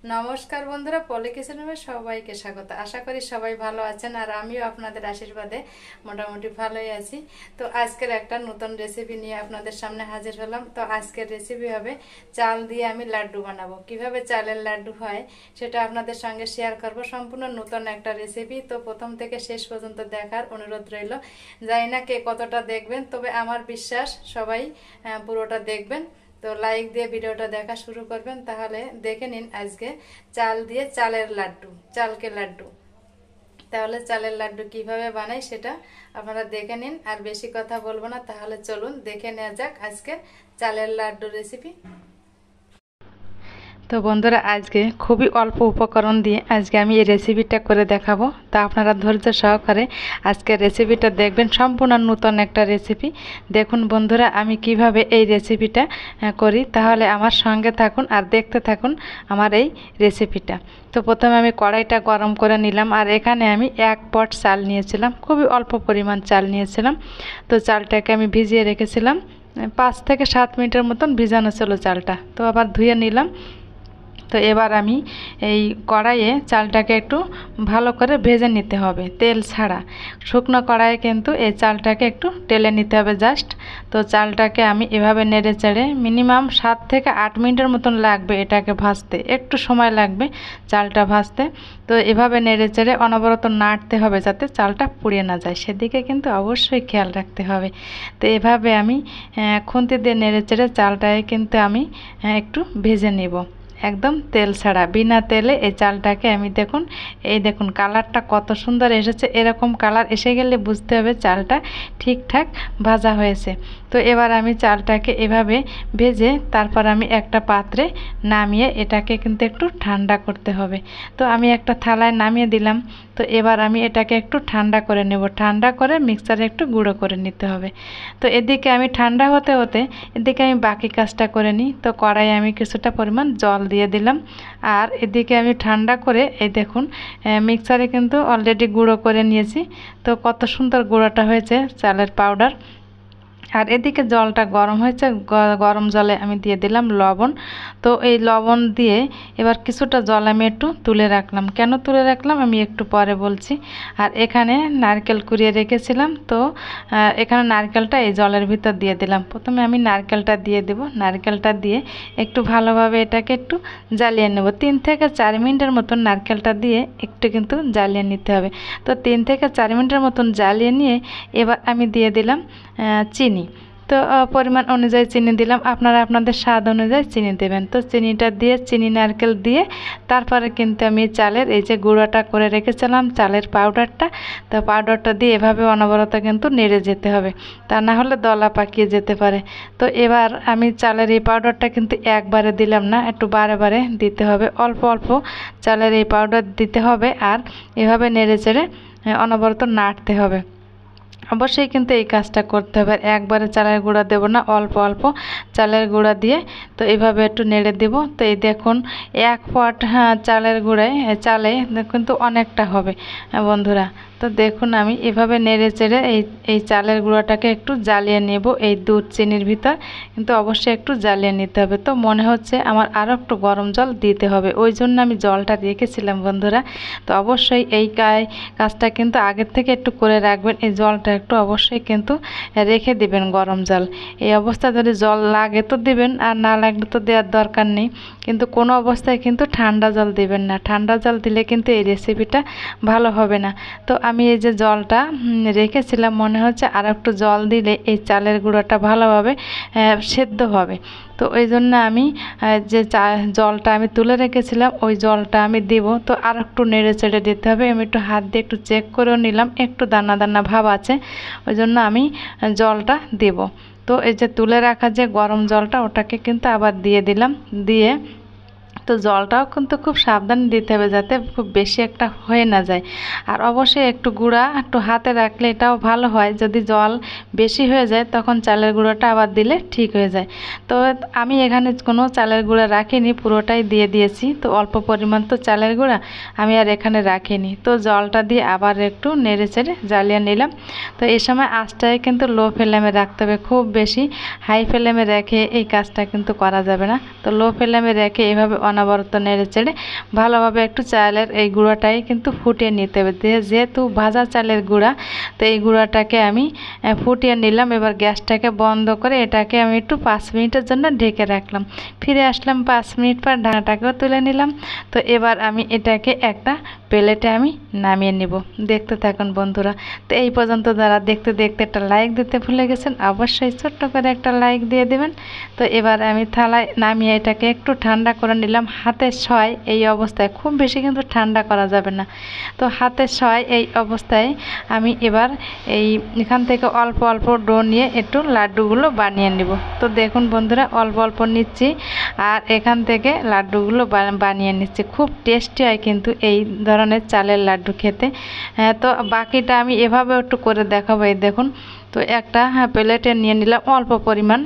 নমস্কার বন্ধুরা, পলি কিচেনে সবাইকে স্বাগত। আশা করি সবাই ভালো আছেন আর আমিও আপনাদের আশীর্বাদে মোটামুটি ভালোই আছি। তো আজকের একটা নতুন রেসিপি নিয়ে আপনাদের সামনে হাজির হলাম। তো আজকের রেসিপি হবে চাল দিয়ে আমি লাড্ডু বানাবো। কিভাবে চালের লাড্ডু হয় সেটা আপনাদের সঙ্গে শেয়ার করব। সম্পূর্ণ নতুন একটা রেসিপি, তো প্রথম থেকে শেষ পর্যন্ত দেখার অনুরোধ রইল। জানি না কে কতটা দেখবেন, তবে আমার বিশ্বাস সবাই পুরোটা দেখবেন। তো লাইক দিয়ে ভিডিওটা দেখা শুরু করবেন। তাহলে দেখে নিন আজকে চাল দিয়ে চালের লাড্ডু, চালকে লাড্ডু। তাহলে চালের লাড্ডু কিভাবে বানাই সেটা আপনারা দেখে নিন। আর বেশি কথা বলবো না, তাহলে চলুন দেখে নেওয়া যাক আজকে চালের লাড্ডু রেসিপি। তো বন্ধুরা, আজকে খুবই অল্প উপকরণ দিয়ে আজকে আমি এই রেসিপিটা করে দেখাবো। তা আপনারা ধৈর্য সহকারে আজকের রেসিপিটা দেখবেন। সম্পূর্ণ নতুন একটা রেসিপি। দেখুন বন্ধুরা, আমি কিভাবে এই রেসিপিটা করি, তাহলে আমার সঙ্গে থাকুন আর দেখতে থাকুন আমার এই রেসিপিটা। তো প্রথমে আমি কড়াইটা গরম করে নিলাম, আর এখানে আমি 1 পট চাল নিয়েছিলাম, খুবই অল্প পরিমাণ চাল নিয়েছিলাম। তো চালটাকে আমি ভিজিয়ে রেখেছিলাম 5 থেকে 7 মিনিটের মতন ভিজানো ছিল চালটা। তো আবার ধুয়ে নিলাম। তো এবার আমি এই কড়াইয়ে চালটাকে একটু ভালো করে ভেজে নিতে হবে, তেল ছাড়া। শুকনো কড়াইয়ে কিন্তু এই চালটাকে একটু টেলে নিতে হবে জাস্ট। তো চালটাকে আমি এভাবে নেড়ে চেড়ে মিনিমাম 7 থেকে 8 মিনিটের মতন লাগবে এটাকে ভাজতে, একটু সময় লাগবে চালটা ভাজতে। তো এভাবে নেড়ে চেড়ে অনবরত নাড়তে হবে যাতে চালটা পুড়িয়ে না যায়, সেদিকে কিন্তু অবশ্যই খেয়াল রাখতে হবে। তো এভাবে আমি খুন্তি দিয়ে নেড়ে চেড়ে চালটাকে কিন্তু আমি একটু ভেজে নেব, একদম তেল ছাড়া, বিনা তেলে। এই চালটাকে আমি দেখুন কালারটা কত সুন্দর এসেছে। এরকম কালার এসে গেলে বুঝতে হবে চালটা ঠিকঠাক ভাজা হয়েছে। তো এবার আমি চালটাকে এভাবে ভেজে তারপর আমি একটা পাত্রে নামিয়ে এটাকে কিন্তু একটু ঠান্ডা করতে হবে। তো আমি একটা থালায় নামিয়ে দিলাম। তো এবার আমি এটাকে একটু ঠান্ডা করে নেব, ঠান্ডা করে মিক্সারে একটু গুঁড়ো করে নিতে হবে। তো এদিকে আমি ঠান্ডা হতে হতে এদিকে আমি বাকি কাজটা করে নিই। তো কড়াইয়ে আমি কিছুটা পরিমাণ জল দিয়ে দিলাম, আর এদিকে আমি ঠান্ডা করে এই দেখুন মিক্সারে কিন্তু অলরেডি গুঁড়ো করে নিয়েছি। তো কত সুন্দর গুঁড়োটা হয়েছে চালের পাউডার। আর এদিকে জলটা গরম হয়েছে, গরম জলে আমি দিয়ে দিলাম লবণ। তো এই লবণ দিয়ে এবার কিছুটা জল আমি একটু তুলে রাখলাম। কেন তুলে রাখলাম আমি একটু পরে বলছি। আর এখানে নারকেল কুড়িয়ে রেখেছিলাম, তো এখানে নারকেলটা এই জলের ভিতর দিয়ে দিলাম। প্রথমে আমি নারকেলটা দিয়ে দেব, নারকেলটা দিয়ে একটু ভালোভাবে এটাকে একটু জ্বালিয়ে নেব। 3 থেকে 4 মিনিটের মতন নারকেলটা দিয়ে একটু কিন্তু জ্বালিয়ে নিতে হবে। তো 3 থেকে 4 মিনিটের মতন জ্বালিয়ে নিয়ে এবার আমি দিয়ে দিলাম চিনি। তো পরিমাণ অনুযায়ী চিনি দিলাম, আপনারা আপনাদের স্বাদ অনুযায়ী চিনি দেবেন। তো চিনিটা দিয়ে, চিনি নারকেল দিয়ে তারপরে কিন্তু আমি চালের এই যে গুঁড়োটা করে রেখেছিলাম চালের পাউডারটা, তো পাউডারটা দিয়ে এভাবে অনবরত কিন্তু নেড়ে যেতে হবে, তা না হলে দলা পাকিয়ে যেতে পারে। তো এবার আমি চালের এই পাউডারটা কিন্তু একবারে দিলাম না, একটু বারে বারে দিতে হবে, অল্প অল্প চালের এই পাউডার দিতে হবে। আর এভাবে নেড়ে চেড়ে অনবরত নাড়তে হবে। অবশ্যই কিন্তু এই কাজটা করতে হবে। একবারে চালের গুঁড়া দেব না, অল্প অল্প চালের গুঁড়া দিয়ে তো এইভাবে একটু নেড়ে দেব। তো এই দেখুন 1 পট চালের গুঁড়ায় চালে কিন্তু অনেকটা হবে বন্ধুরা। তো দেখুন আমি এভাবে নেড়ে চেড়ে এই চালের গুঁড়াটাকে একটু জ্বালিয়ে নেব এই দুধ চিনির ভিতর, কিন্তু অবশ্যই একটু জ্বালিয়ে নিতে হবে। তো মনে হচ্ছে আমার আরও একটু গরম জল দিতে হবে, ওই জন্য আমি জলটা রেখেছিলাম বন্ধুরা। তো অবশ্যই এই কাজটা কিন্তু আগের থেকে একটু করে রাখবেন। এই জলটা একটু অবশ্যই কিন্তু রেখে দিবেন গরম জল। এই অবস্থায় যদি জল লাগে তো দিবেন, আর না লাগলে তো দেওয়ার দরকার নেই। কিন্তু কোনো অবস্থায় কিন্তু ঠান্ডা জল দিবেন না, ঠান্ডা জল দিলে কিন্তু এই রেসিপিটা ভালো হবে না। তো আমি এই যে জলটা রেখেছিলাম, মনে হচ্ছে আর একটু জল দিলে এই চালের গুঁড়োটা ভালোভাবে সেদ্ধ হবে। তো ওই জন্য আমি যে জলটা আমি তুলে রেখেছিলাম ওই জলটা আমি দেব। তো আর একটু নেড়ে চেড়ে দিতে হবে। আমি একটু হাত দিয়ে একটু চেক করেও নিলাম, একটু দানা দানা ভাব আছে, ওই জন্য আমি জলটা দেব। তো এই যে তুলে রাখা যে গরম জলটা ওটাকে কিন্তু আবার দিয়ে দিলাম, দিয়ে তো জলটাও কিন্তু খুব সাবধানে দিতে হবে যাতে খুব বেশি একটা হয়ে না যায়। আর অবশ্যই একটু গুঁড়া একটু হাতে রাখলে এটাও ভালো হয়, যদি জল বেশি হয়ে যায় তখন চালের গুঁড়োটা আবার দিলে ঠিক হয়ে যায়। তো আমি এখানে কোনো চালের গুঁড়া রাখিনি, পুরোটাই দিয়ে দিয়েছি। তো অল্প পরিমাণ তো চালের গুঁড়া আমি আর এখানে রাখিনি। তো জলটা দিয়ে আবার একটু নেড়ে চেড়ে জ্বালিয়ে নিলাম। তো এই সময় আঁচটায় কিন্তু লো ফ্লেমে রাখতে হবে, খুব বেশি হাই ফ্লেমে রেখে এই কাজটা কিন্তু করা যাবে না। তো লো ফ্লেমে রেখে এভাবে অনবরত নেড়ে চেড়ে ভালোভাবে একটু চালের এই গুঁড়াটাই কিন্তু ফুটিয়ে নিতে হবে। যেহেতু ভাজা চালের গুঁড়া, তো এই গুঁড়াটাকে আমি ফুটিয়ে নিলাম। এবার গ্যাসটাকে বন্ধ করে এটাকে আমি একটু 5 মিনিটের জন্য ঢেকে রাখলাম। ফিরে আসলাম 5 মিনিট পর, ঢাকনাটাকেও তুলে নিলাম। তো এবার আমি এটাকে একটা প্লেটে আমি নামিয়ে নিব। দেখতে থাকুন বন্ধুরা। তো এই পর্যন্ত যারা দেখতে দেখতে একটা লাইক দিতে ভুলে গেছেন, অবশ্যই ছোট্ট করে একটা লাইক দিয়ে দেবেন। তো এবার আমি থালায় নামিয়ে এটাকে একটু ঠান্ডা করে নিলাম। হাতে ছয় এই অবস্থায়, খুব বেশি কিন্তু ঠান্ডা করা যাবে না। তো হাতে ছয় এই অবস্থায় আমি এবার এখান থেকে অল্প অল্প ডো নিয়ে একটু লাড্ডুগুলো বানিয়ে নিব। তো দেখুন বন্ধুরা, অল্প অল্প নিচ্ছি আর এখান থেকে লাড্ডুগুলো বানিয়ে নিচ্ছি। খুব টেস্টি হয় কিন্তু এই ধরনের চালের লাড্ডু খেতে। তো বাকিটা আমি এভাবে একটু করে দেখাবো। এই দেখুন, তো একটা প্লেটে নিয়ে নিলাম অল্প পরিমাণ।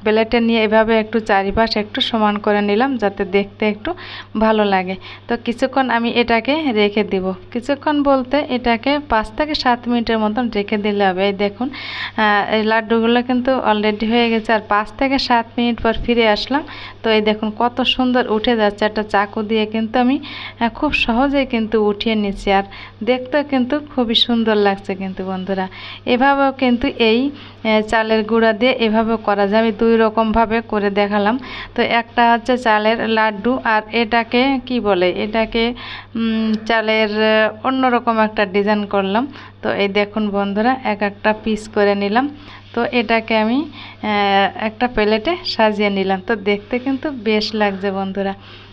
প্লেটে নিয়ে এভাবে একটু চারিপাশ একটু সমান করে নিলাম, যাতে দেখতে একটু ভালো লাগে। তো কিছুক্ষণ আমি এটাকে রেখে দিব। কিছুক্ষণ বলতে এটাকে 5 থেকে 7 মিনিটের মতন রেখে দিলে হবে। এই দেখুন, এই লাড্ডুগুলো কিন্তু অলরেডি হয়ে গেছে। আর 5 থেকে 7 মিনিট পর ফিরে আসলাম। তো এই দেখুন কত সুন্দর উঠে যাচ্ছে। একটা চাকু দিয়ে কিন্তু আমি খুব সহজেই কিন্তু উঠিয়ে নিচ্ছি। আর দেখতেও কিন্তু খুবই সুন্দর লাগছে কিন্তু বন্ধুরা। এভাবেও কিন্তু এই চালের গুঁড়া দিয়ে এভাবেও করা যায়। আমি 2 রকমভাবে করে দেখালাম। তো একটা হচ্ছে চালের লাড্ডু, আর এটাকে কি বলে, এটাকে চালের অন্যরকম একটা ডিজাইন করলাম। তো এই দেখুন বন্ধুরা, একটা পিস করে নিলাম। তো এটাকে আমি একটা প্লেটে সাজিয়ে নিলাম। তো দেখতে কিন্তু বেশ লাগছে বন্ধুরা।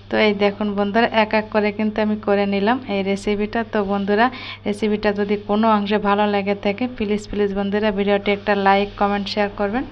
তো এই দেখুন বন্ধুরা, এক এক করে কিন্তু আমি করে নিলাম এই রেসিপিটা। তো বন্ধুরা, রেসিপিটা যদি কোনো অংশে ভালো লেগে থাকে, প্লিজ বন্ধুরা ভিডিওটি একটা লাইক, কমেন্ট, শেয়ার করবেন।